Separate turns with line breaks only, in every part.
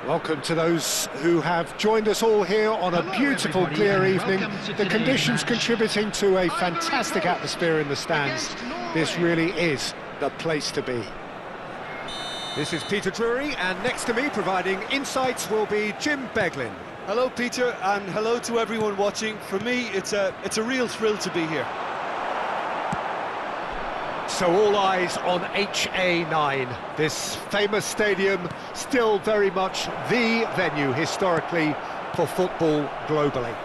Welcome to those who have joined us all here on a beautiful, clear evening. The conditions contributing to a fantastic atmosphere in the stands. This really is the place to be. This is Peter Drury, and next to me, providing insights, will be Jim Beglin.
Hello, Peter, and hello to everyone watching. For me, it's a real thrill to be here.
So all eyes on HA9, this famous stadium, still very much the venue historically for football globally.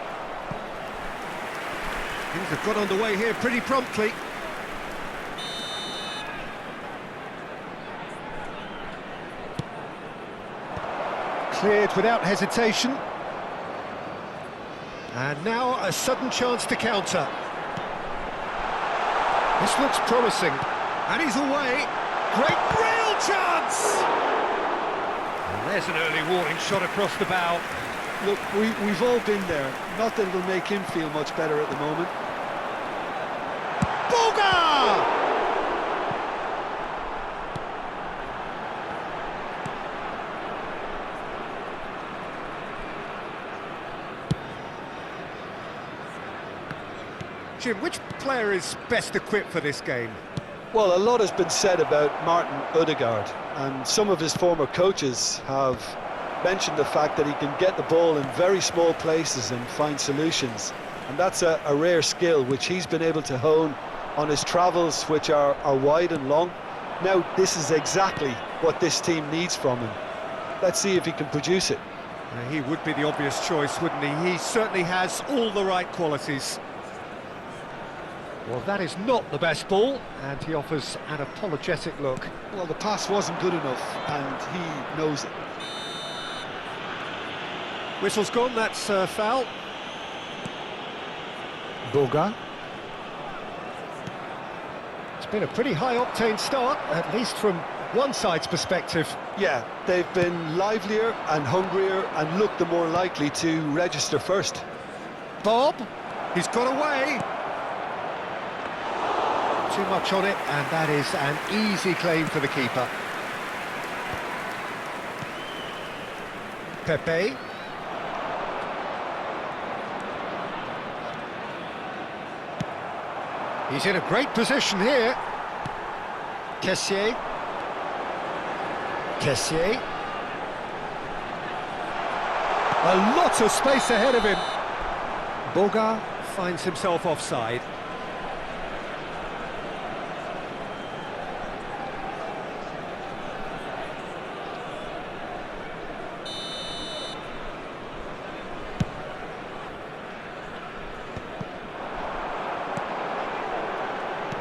Things have got underway here pretty promptly. Cleared without hesitation. And now a sudden chance to counter. This looks promising, and he's away. Great, real chance! And there's an early warning shot across the bow.
Look, we've all been there. Not that it'll make him feel much better at the moment.
Booga! Jim, which player is best equipped for this game?
Well, a lot has been said about Martin Ødegaard, and some of his former coaches have mentioned the fact that he can get the ball in very small places and find solutions. And that's a rare skill which he's been able to hone on his travels, which are wide and long. Now, this is exactly what this team needs from him. Let's see if he can produce it.
He would be the obvious choice, wouldn't he? He certainly has all the right qualities. Well, that is not the best ball, and he offers an apologetic look.
Well, the pass wasn't good enough, and he knows it.
Whistle's gone, that's foul. Booga. It's been a pretty high-octane start, at least from one side's perspective.
Yeah, they've been livelier and hungrier and looked the more likely to register first.
Bob, he's got away. Too much on it, and that is an easy claim for the keeper. Pepe. He's in a great position here. Kessié. Kessié. A lot of space ahead of him. Booga finds himself offside.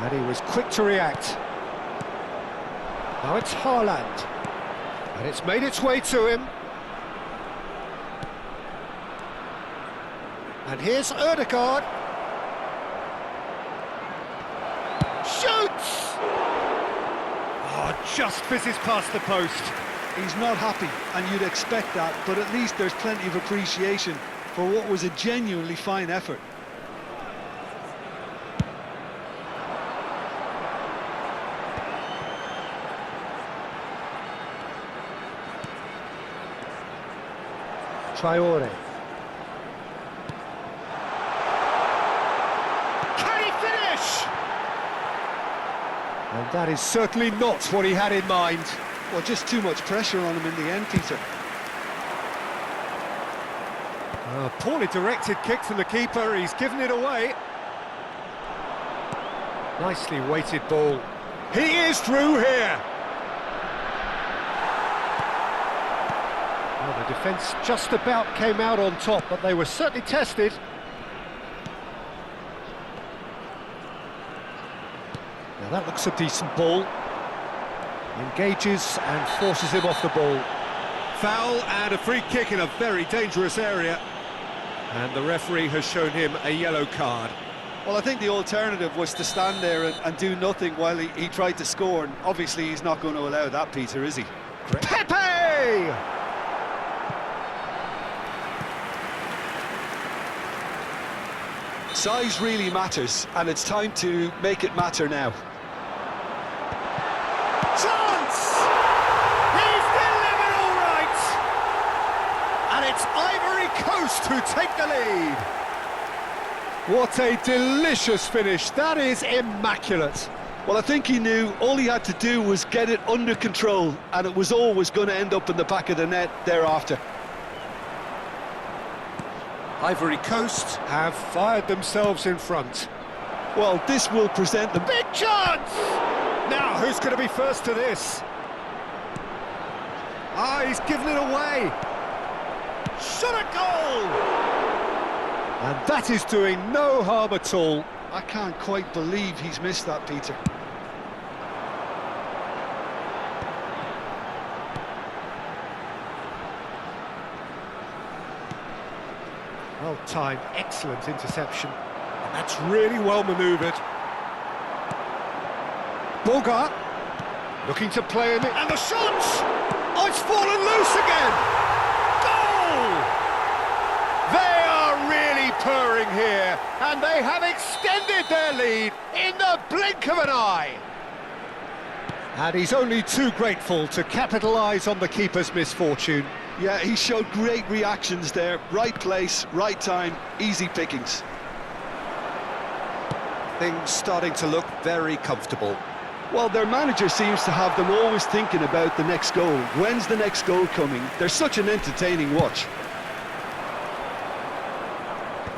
And he was quick to react. Now it's Haaland. And it's made its way to him. And here's Ødegaard. Shoots! Oh, just fizzes past the post.
He's not happy, and you'd expect that, but at least there's plenty of appreciation for what was a genuinely fine effort.
Traore. Can he finish? And that is certainly not what he had in mind.
Well, just too much pressure on him in the end, Peter.
Poorly directed kick from the keeper, he's given it away. Nicely weighted ball. He is through here. Well, the defence just about came out on top, but they were certainly tested. Now that looks a decent ball. Engages and forces him off the ball. Foul and a free kick in a very dangerous area. And the referee has shown him a yellow card.
Well, I think the alternative was to stand there and do nothing while he tried to score, and obviously he's not going to allow that, Peter, is he?
Correct. Pepe!
Size really matters, and it's time to make it matter now.
Chance! He's delivered all right! who take the lead. What a delicious finish. That is immaculate.
Well, I think he knew all he had to do was get it under control, and it was always going to end up in the back of the net thereafter.
Ivory Coast have fired themselves in front.
Well, this will present the
Big chance! Now, who's going to be first to this? Ah, he's given it away. Shot a goal! And that is doing no harm at all.
I can't quite believe he's missed that, Peter.
Well timed, excellent interception. And that's really well manoeuvred. Bogart looking to play in it. And the shot! Oh, it's fallen loose again! Goal! They are really purring here, and they have extended their lead in the blink of an eye. And he's only too grateful to capitalise on the keeper's misfortune.
Yeah, he showed great reactions there. Right place, right time, easy pickings.
Things starting to look very comfortable.
Well, their manager seems to have them always thinking about the next goal. When's the next goal coming? They're such an entertaining watch.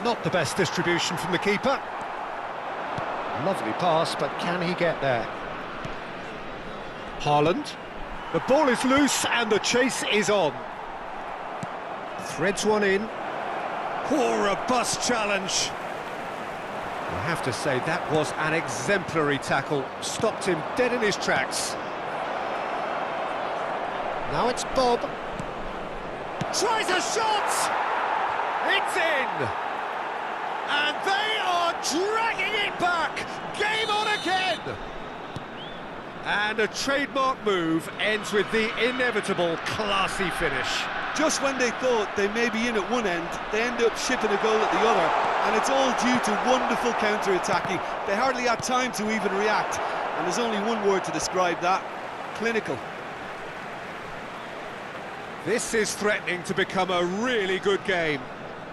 Not the best distribution from the keeper. Lovely pass, but can he get there? Haaland. The ball is loose and the chase is on. Threads one in. Poor robust challenge. I have to say that was an exemplary tackle. Stopped him dead in his tracks. Now it's Bob. Tries a shot! It's in! And they are dragging it back! Game on again! And a trademark move ends with the inevitable classy finish.
Just when they thought they may be in at one end, they end up shipping a goal at the other, and it's all due to wonderful counter-attacking. They hardly had time to even react, and there's only one word to describe that: clinical.
This is threatening to become a really good game.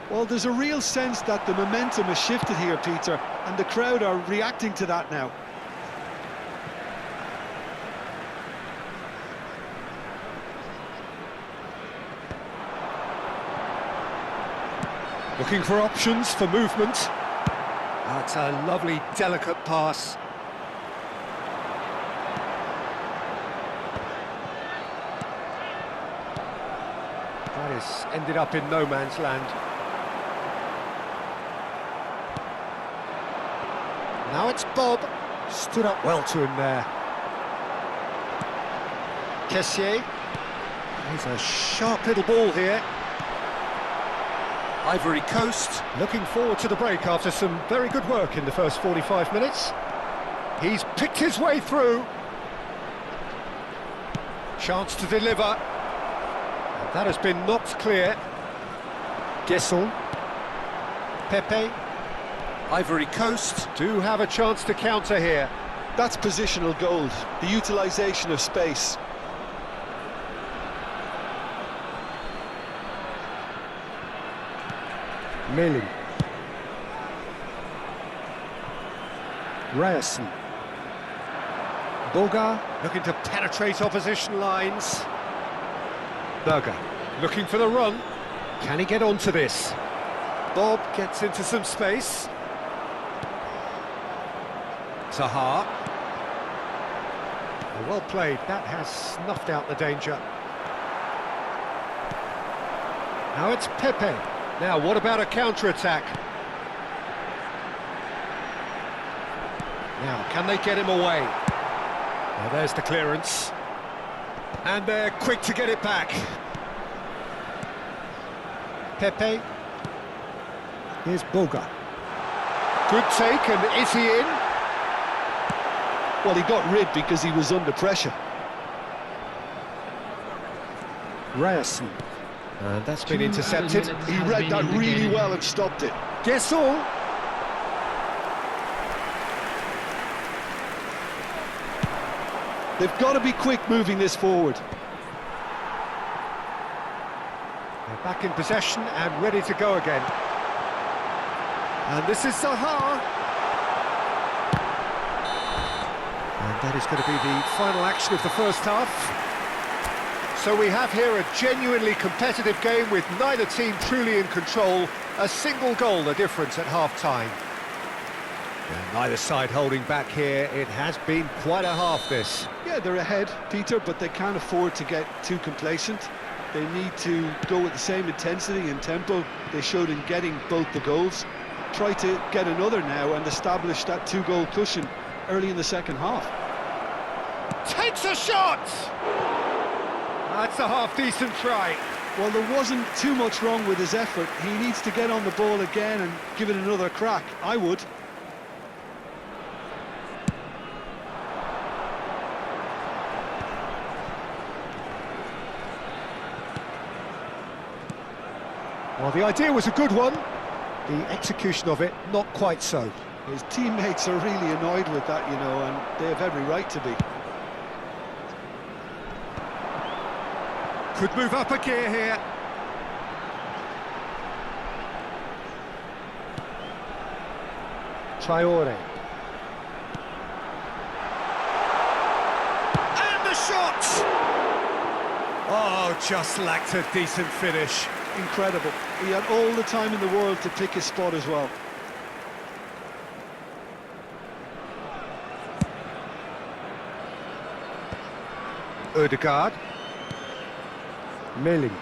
Well, there's a real sense that the momentum has shifted here, Peter, and the crowd are reacting to that now.
Looking for options for movement. That's a lovely, delicate pass. That has ended up in no man's land. Now it's Bob. Stood up well to him there. Kessié. He's a sharp little ball here. Ivory Coast looking forward to the break after some very good work in the first 45 minutes. He's picked his way through. Chance to deliver. And that has been knocked clear. Guesson. Pepe. Ivory Coast do have a chance to counter here.
That's positional gold, the utilisation of space.
Melin. Ryerson. Boga looking to penetrate opposition lines. Berger looking for the run. Can he get onto this? Bob gets into some space. Zaha. Well played, that has snuffed out the danger. Now it's Pepe. Now, what about a counter-attack? Now, can they get him away? Now, there's the clearance. And they're quick to get it back. Pepe. Here's Boga. Good take, and is he in?
Well, he got rid because he was under pressure.
Ryerson. And that's been intercepted.
He read that really well and stopped it.
Guesson.
They've got to be quick moving this forward.
They're Back in possession and ready to go again. And this is Zaha. And that is going to be the final action of the first half. So we have here a genuinely competitive game with neither team truly in control. A single goal the difference at half-time. And neither side holding back here. It has been quite a half, this.
Yeah, they're ahead, Peter, but they can't afford to get too complacent. They need to go with the same intensity and tempo they showed in getting both the goals. Try to get another now and establish that two-goal cushion early in the second half.
Takes a shot! That's a half-decent try.
Well, there wasn't too much wrong with his effort. He needs to get on the ball again and give it another crack. I would.
Well, the idea was a good one. The execution of it, not quite so.
His teammates are really annoyed with that, you know, and they have every right to be.
Could move up a gear here. Traore. And the shot! Oh, just lacked a decent finish.
Incredible. He had all the time in the world to pick his spot as well.
Ødegaard. Melling.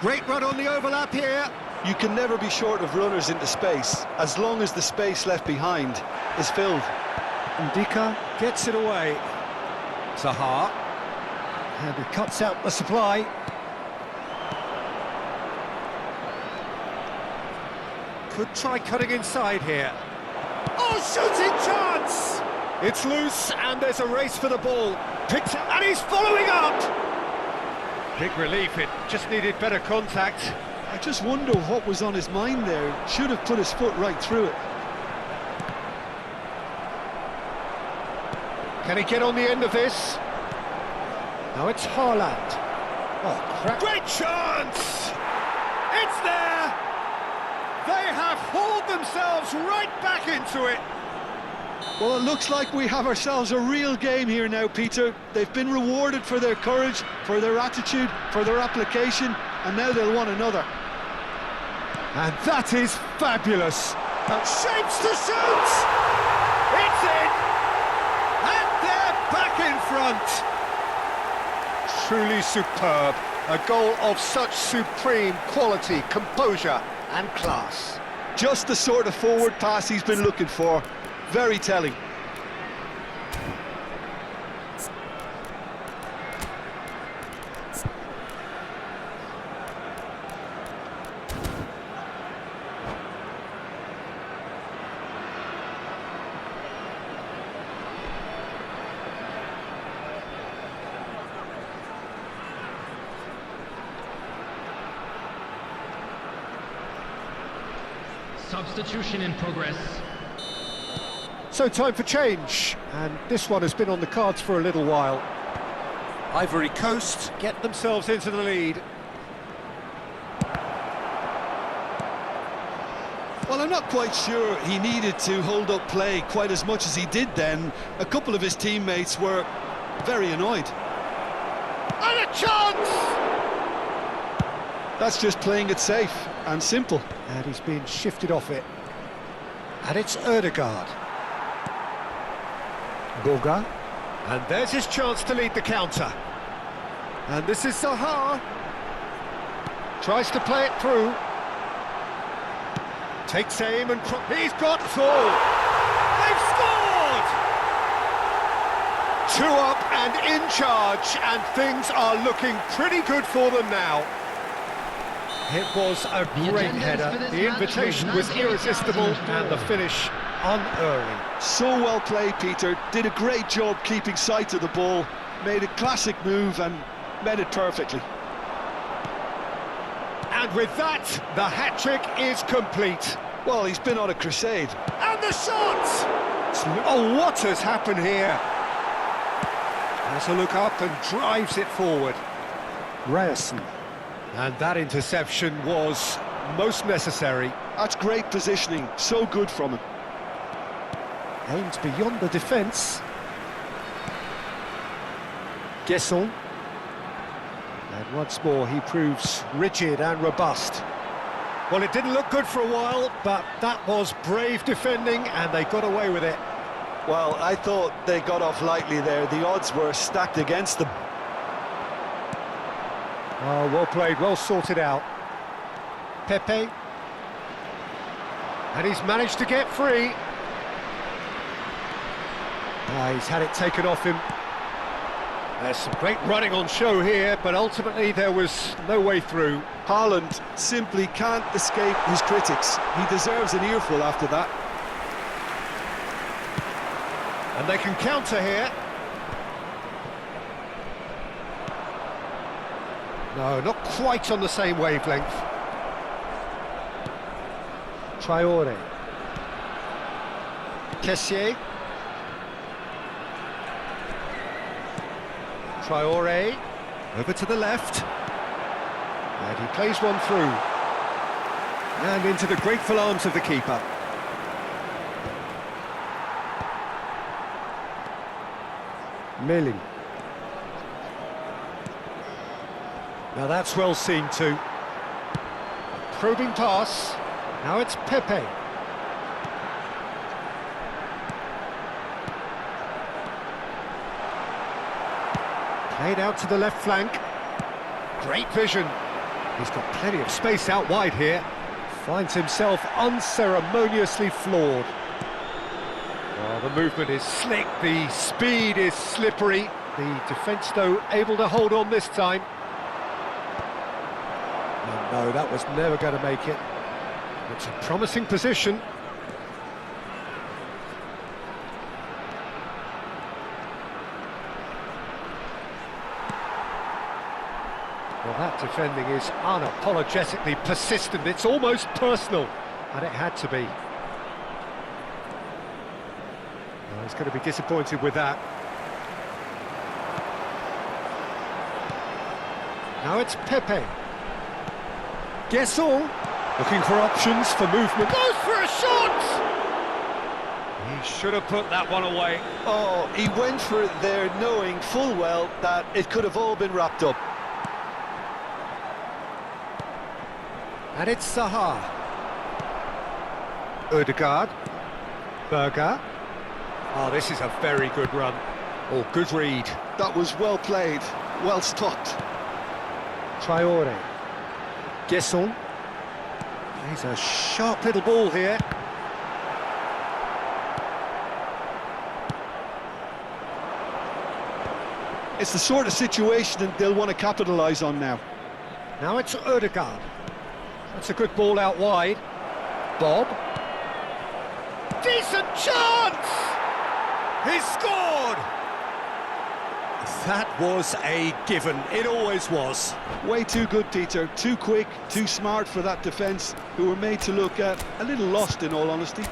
Great run on the overlap here.
You can never be short of runners into space, as long as the space left behind is filled.
Ndika gets it away. Zaha. And he cuts out the supply. Could try cutting inside here. Oh, shooting chance! It's loose, and there's a race for the ball. Picked it, and he's following up! Big relief, it just needed better contact.
I just wonder what was on his mind there. Should have put his foot right through it.
Can he get on the end of this? Now it's Haaland. Oh, crap. Great chance! It's there! They have hauled themselves right back into it.
Well, it looks like we have ourselves a real game here now, Peter. They've been rewarded for their courage, for their attitude, for their application, and now they'll want another.
And that is fabulous. Shapes to shoot! It's in! And they're back in front. Truly superb. A goal of such supreme quality, composure and class.
Just the sort of forward pass he's been looking for. Very telling.
Substitution in progress.
So time for change, and this one has been on the cards for a little while. Ivory Coast get themselves into the lead.
Well, I'm not quite sure he needed to hold up play quite as much as he did then. A couple of his teammates were very annoyed.
And a chance!
That's just playing it safe and simple.
And he's been shifted off it. And it's Ødegaard. Boga. And there's his chance to lead the counter. And this is Zaha. Tries to play it through. Takes aim and... he's got Thor! They've scored! 2 up and in charge, and things are looking pretty good for them now. It was a great header. The invitation was irresistible and the finish unerring.
So well played, Peter. Did a great job keeping sight of the ball. Made a classic move and met it perfectly.
And with that, the hat-trick is complete.
Well, he's been on a crusade.
And the shot! Oh, what has happened here? Has a look up and drives it forward. Ryerson. And that interception was most necessary.
That's great positioning, so good from him.
Aims beyond the defence. Guesson. And once more he proves rigid and robust. Well, it didn't look good for a while, but that was brave defending and they got away with it.
Well, I thought they got off lightly there. The odds were stacked against them.
Oh, well played, well sorted out. Pepe. And he's managed to get free. He's had it taken off him. There's some great running on show here, but ultimately there was no way through.
Haaland simply can't escape his critics. He deserves an earful after that.
And they can counter here. No, not quite on the same wavelength. Traore. Kessié. Traore. Over to the left. And he plays one through. And into the grateful arms of the keeper. Milling. Now that's well seen too. Probing pass. Now it's Pepe. Played out to the left flank. Great vision. He's got plenty of space out wide here. Finds himself unceremoniously floored. Oh, the movement is slick, the speed is slippery. The defence, though, able to hold on this time. Oh, no, that was never going to make it. It's a promising position. Well, that defending is unapologetically persistent. It's almost personal, and it had to be. Well, he's going to be disappointed with that. Now it's Pepe. Guesson, looking for options for movement. Goes for a shot! He should have put that one away.
Oh, he went for it there knowing full well that it could have all been wrapped up.
And it's Zaha. Ødegaard. Berger. Oh, this is a very good run. Oh, good read.
That was well played, well stopped.
Traore. Guesson. He's a sharp little ball here.
It's the sort of situation that they'll want to capitalise on now.
Now it's Ødegaard. That's a good ball out wide. Bob. Decent chance! He scored! That was a given. It always was.
Way too good, Peter. Too quick, too smart for that defence, who were made to look a little lost, in all honesty.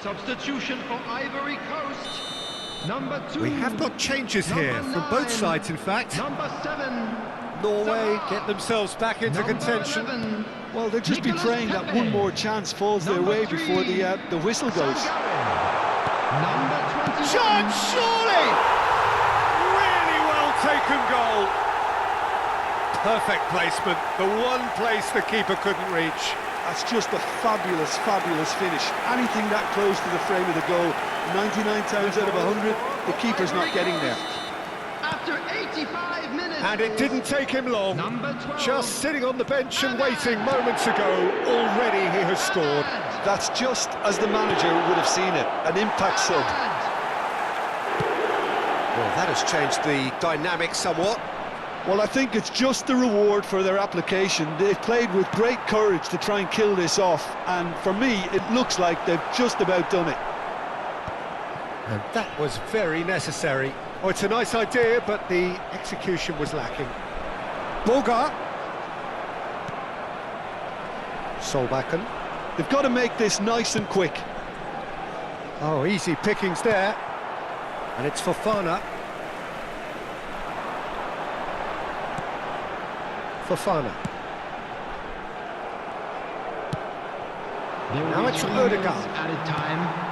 Substitution for Ivory Coast. Number 2.
We have got changes here from both sides, in fact.
Number 7.
Norway get themselves back into contention.
11.
Well, they'll just be praying that one more chance falls their way before the whistle goes.
Number 21.
Shot, surely! Really well taken goal. Perfect placement, the one place the keeper couldn't reach.
That's just a fabulous, fabulous finish. Anything that close to the frame of the goal, 99 times out of 100, the keeper's not getting there.
After 85 minutes.
And it didn't take him long.
Number 12.
Just sitting on the bench and waiting moments ago, already he has scored.
That's just as the manager would have seen it, an impact sub.
Well, that has changed the dynamic somewhat.
Well, I think it's just the reward for their application. They've played with great courage to try and kill this off, and for me, it looks like they've just about done it.
And that was very necessary. Oh, it's a nice idea, but the execution was lacking. Boga. Solbakken.
They've got to make this nice and quick.
Oh, easy pickings there. And it's Fofana. Fofana. Now it's Odegaard.
Added time.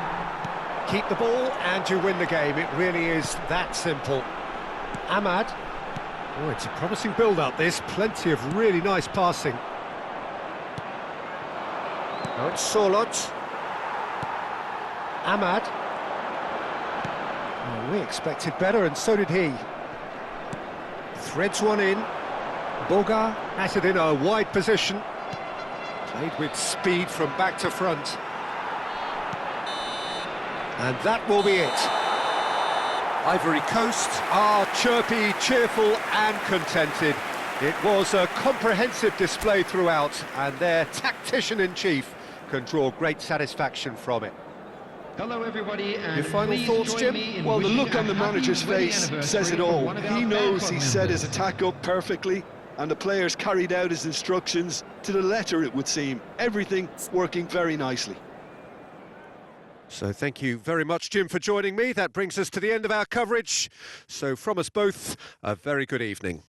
Keep the ball and you win the game. It really is that simple. Ahmad. Oh, it's a promising build-up, this. Plenty of really nice passing. Now it's Sorloth. Ahmad. Oh, we expected better, and so did he. Threads one in. Boga has it in a wide position. Played with speed from back to front. And that will be it. Ivory Coast are chirpy, cheerful and contented. It was a comprehensive display throughout, and their tactician-in-chief can draw great satisfaction from it.
Hello, everybody. And
your final
please
thoughts,
join
Jim?
me in
Well, the
wishing
look on
a
the
happy
manager's
wedding
face
anniversary
says it
for
all.
one of our
He
band
knows
club
he set his
members.
attack up perfectly, and the players carried out his instructions to the letter, it would seem. Everything working very nicely.
So thank you very much, Jim, for joining me. That brings us to the end of our coverage. So from us both, a very good evening.